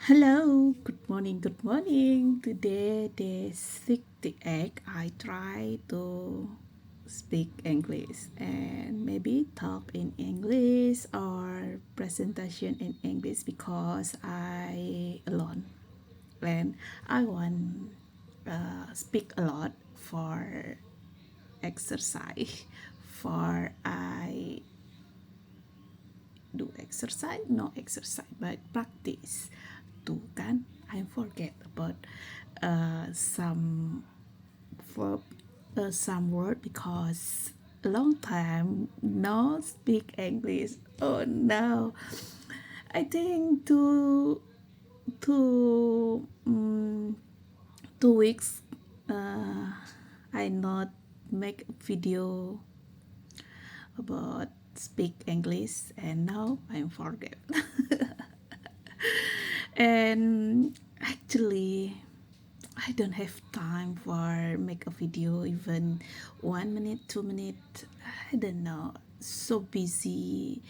Hello, good morning, good morning. Today, day 68, I try to speak English and maybe talk in English or presentation in English because I alone and I want speak a lot for exercise for I do exercise no exercise but practice tuh kan I forget about some verb some word because a long time no speak English. Oh no, I think two 2 weeks I not make a video about speak English and now I forget. And actually I don't have time for make a video even 1 minute 2 minutes. I don't know, so busy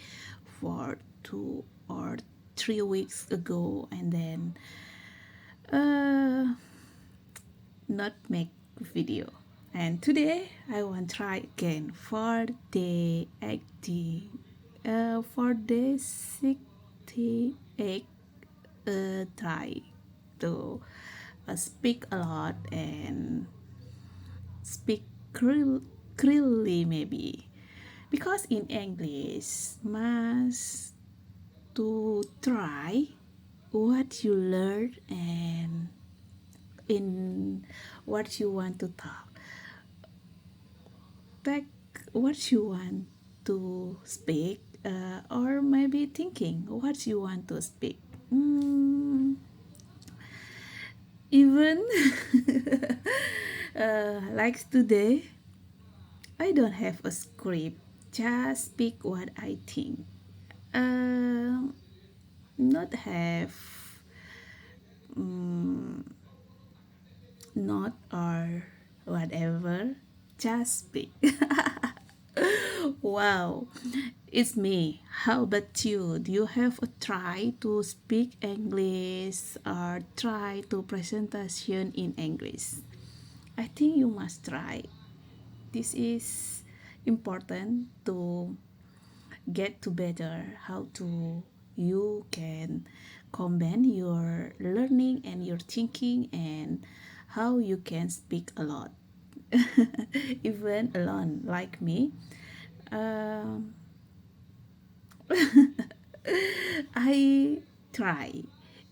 for 2 or 3 weeks ago and then uh, not make video. And today I want try again for day 80, for day 68, try to speak a lot and speak clearly maybe because in English must to try what you learn and in what you want to talk, take what you want to speak, or maybe thinking what you want to speak. Even like today I don't have a script, just speak what I think. um, Not have not or whatever, just speak. Wow, it's me. How about you? Do you have a try to speak English or try to presentation in English? I think you must try. This is important to get to better how to you can combine your learning and your thinking and how you can speak a lot. Even alone like me, um, I try,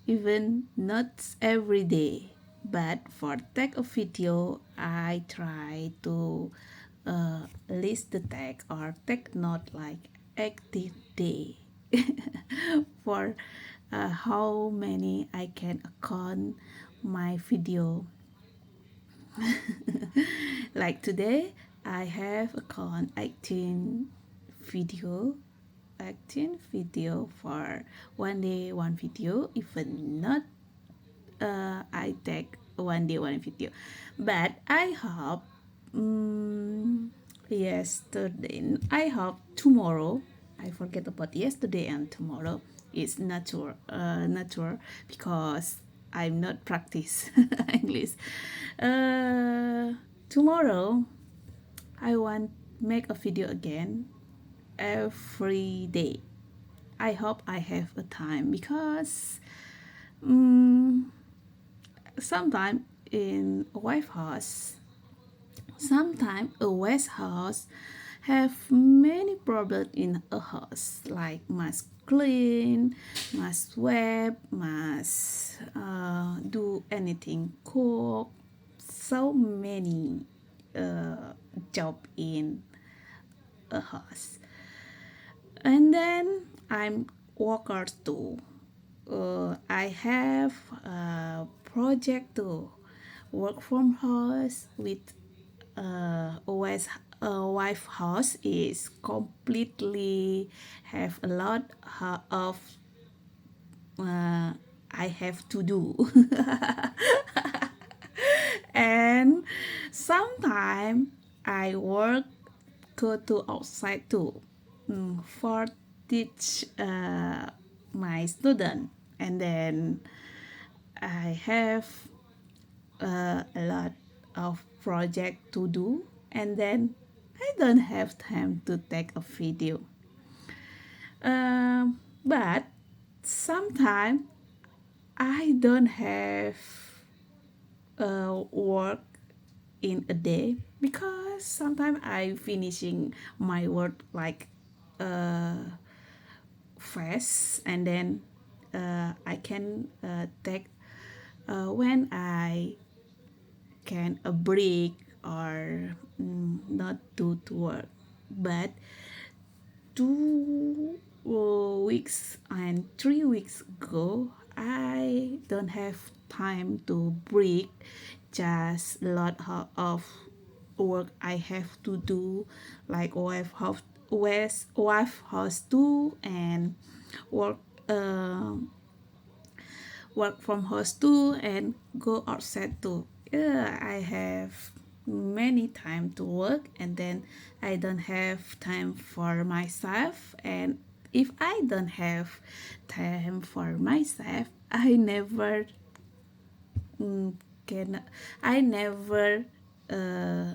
even not every day, but for take a video, I try to list the tag or take note like active day for how many I can account my video. Like today, I have account 18 video 18 video for 1 day 1 video, even not I take 1 day 1 video, but I hope yesterday I hope tomorrow I forget about yesterday and tomorrow is natural because I'm not practice English. Tomorrow I want make a video again every day. I hope I have a time because sometimes in a wife house, sometimes a west house have many problems in a house like must clean, must sweep, must do anything, cook, so many job in a house. And then I'm worker too. I have a project to work from house with always a wife house is completely have a lot of I have to do. And sometimes I work go to outside too, for teach my student and then I have a lot of project to do, and then I don't have time to take a video. But sometimes I don't have work in a day because sometimes I finishing my work like fast, and then I can take when I can a break or not do to work. But 2 weeks and 3 weeks ago, I don't have time to break. Just a lot of work I have to do, like wife house too, and work work from house too, and go outside too. Yeah, I have many time to work, and then I don't have time for myself. And if I don't have time for myself, I never can I never uh,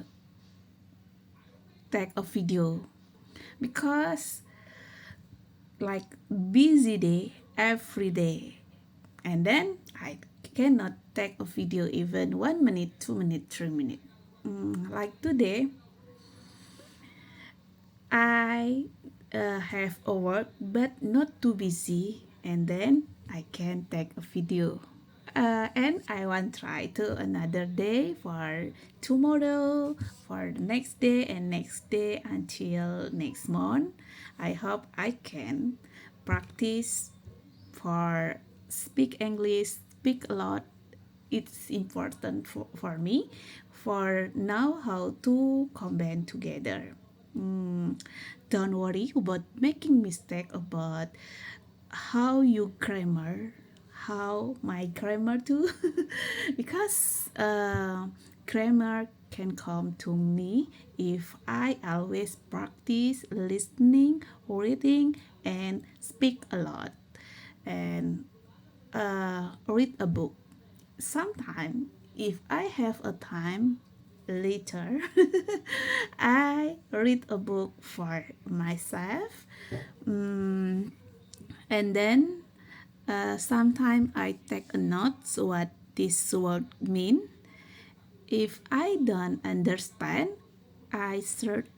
take a video because like busy day every day, and then I cannot take a video even 1 minute, 2 minutes, 3 minutes. Like today, I have a work but not too busy, and then I can take a video. And I want try to another day for tomorrow, for the next day and next day until next month. I hope I can practice for speak English, speak a lot. It's important for me for now how to combine together. Don't worry about making mistake about how you grammar, how my grammar too, because grammar can come to me if I always practice listening, reading, and speak a lot, and read a book. Sometimes, if I have a time later, I read a book for myself. Mm, and then sometimes I take a note what this word mean. If I don't understand, I search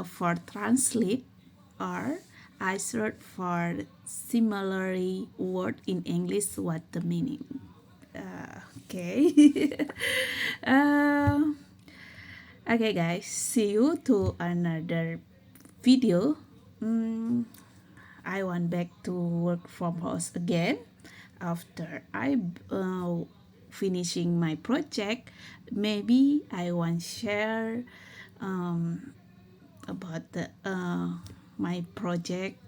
for translate, or I search for similar word in English what the meaning. Okay. uh, okay guys, see you to another video. I went back to work from house again after I finishing my project. Maybe I want share about the my project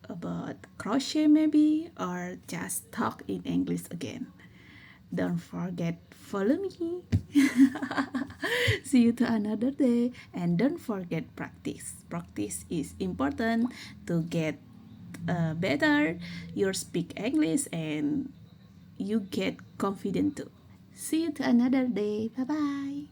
about crochet maybe, or just talk in English again. Don't forget follow me. See you to another day, and don't forget practice. Practice is important to get better your speak English, and you get confident too. See you to another day. Bye bye.